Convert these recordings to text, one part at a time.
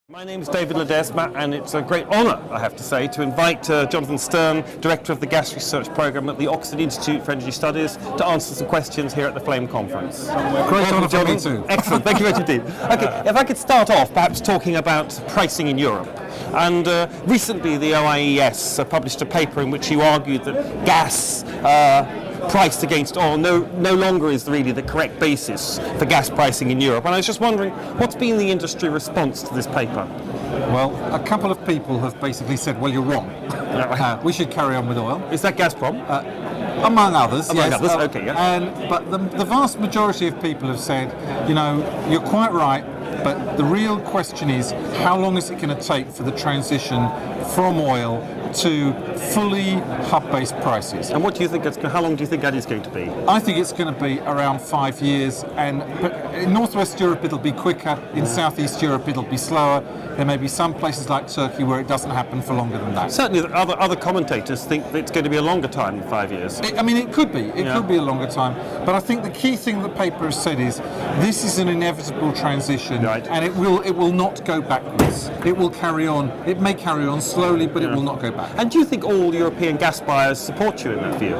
My name is David Ledesma, and it's a great honour, I have to say, to invite Jonathan Stern, Director of the Gas Research Programme at the Oxford Institute for Energy Studies, to answer some questions here at the Flame Conference. Great honour for me too. Excellent, thank you very much indeed. Okay, if I could start off perhaps talking about pricing in Europe. And recently the OIES published a paper in which you argued that gas priced against oil no longer is really the correct basis for gas pricing in Europe. And I was just wondering, what's been the industry response to this paper? Well, a couple of people have basically said, well, you're wrong. We should carry on with oil. Is that Gazprom? Among others, Among yes. others, okay, yeah. But the vast majority of people have said, you know, you're quite right, but the real question is, how long is it going to take for the transition from oil to fully hub-based prices? And what do you think? How long do you think that is going to be? I think it's going to be around 5 years, but in Northwest Europe it'll be quicker, in Southeast Europe it'll be slower. There may be some places like Turkey where it doesn't happen for longer than that. Certainly other commentators think that it's going to be a longer time than 5 years. It could be. It could be a longer time. But I think the key thing the paper has said is this is an inevitable transition, right, and it will not go backwards. It will carry on. It may carry on slowly, but it will not go back. And do you think all European gas buyers support you in that view?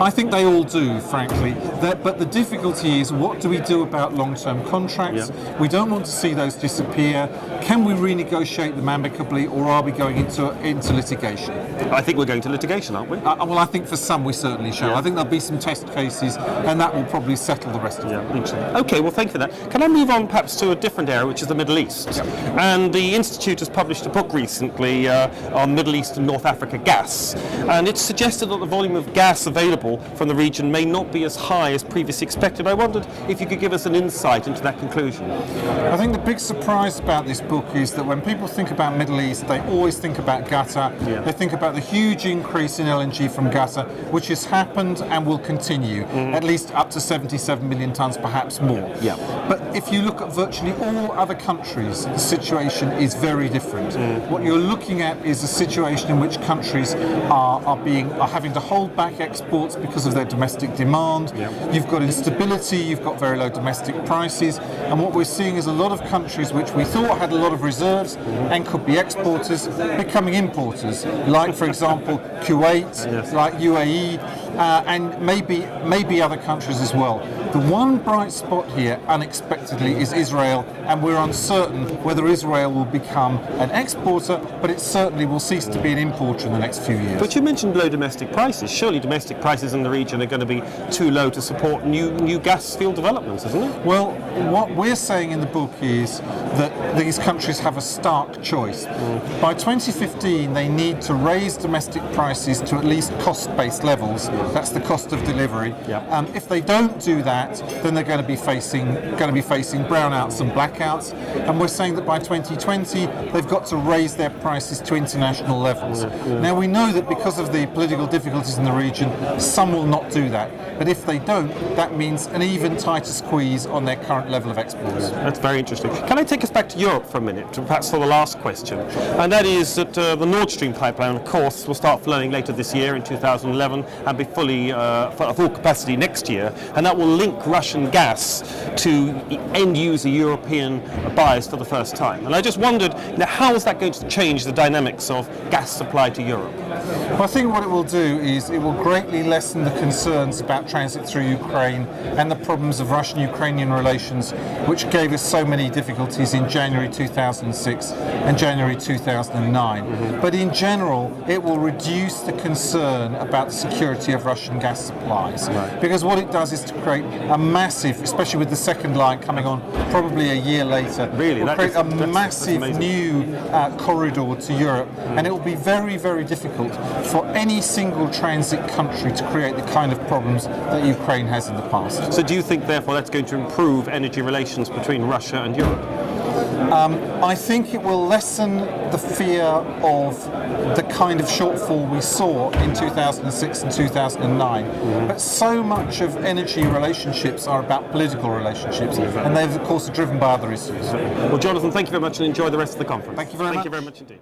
I think they all do, frankly. But the difficulty is, what do we do about long-term contracts? Yeah. We don't want to see those disappear. Can we renegotiate them amicably, or are we going into litigation? I think we're going to litigation, aren't we? Well, I think for some we certainly shall. Yeah. I think there'll be some test cases, and that will probably settle the rest of it. Yeah, okay, well, thank you for that. Can I move on perhaps to a different area, which is the Middle East? Yep. And the Institute has published a book recently on Middle East and North Africa gas, and it's suggested that the volume of gas available from the region may not be as high as previously expected. I wondered if you could give us an insight into that conclusion. I think the big surprise about this book is that when people think about Middle East, they always think about Qatar. Yeah. They think about the huge increase in LNG from Qatar, which has happened and will continue, at least up to 77 million tonnes, perhaps more. Yeah. But if you look at virtually all other countries, the situation is very different. What you're looking at is a situation in which countries are having to hold back exports because of their domestic demand. Yeah. You've got instability, you've got very low domestic prices, and what we're seeing is a lot of countries which we thought had a lot of reserves and could be exporters becoming importers, like, for example, Kuwait, Yes. like UAE, and maybe other countries as well. The one bright spot here, unexpectedly, is Israel, and we're uncertain whether Israel will become an exporter, but it certainly will cease to be an importer in the next few years. But you mentioned low domestic prices. Surely domestic prices in the region are going to be too low to support new gas field developments, isn't it? Well, what we're saying in the book is that these countries have a stark choice. By 2015, they need to raise domestic prices to at least cost-based levels. That's the cost of delivery. Yeah. If they don't do that, then they're going to be facing brownouts and blackouts. And we're saying that by 2020, they've got to raise their prices to international levels. Now, we know that because of the political difficulties in the region, some will not do that. But if they don't, that means an even tighter squeeze on their current level of exports. That's very interesting. Can I take us back to Europe for a minute, perhaps for the last question? And that is that the Nord Stream pipeline, of course, will start flowing later this year in 2011 and be fully at full capacity next year. And that will link Russian gas to end-user European buyers for the first time. And I just wondered, how is that going to change the dynamics of gas supply to Europe? Well, I think what it will do is it will greatly lessen the concerns about transit through Ukraine and the problems of Russian-Ukrainian relations, which gave us so many difficulties in January 2006 and January 2009. But in general, it will reduce the concern about the security of Russian gas supplies. Right. Because what it does is to create a massive, especially with the second line coming on probably a year later, Really? it will create a That's massive amazing. new corridor to Europe, and it will be very, very difficult for any single transit country to create the kind of problems that Ukraine has in the past. So do you think, therefore, that's going to improve energy relations between Russia and Europe? I think it will lessen the fear of the kind of shortfall we saw in 2006 and 2009. But so much of energy relationships are about political relationships, and they, of course, are driven by other issues. Well, Jonathan, thank you very much and enjoy the rest of the conference. Thank you very much. Thank you very much indeed.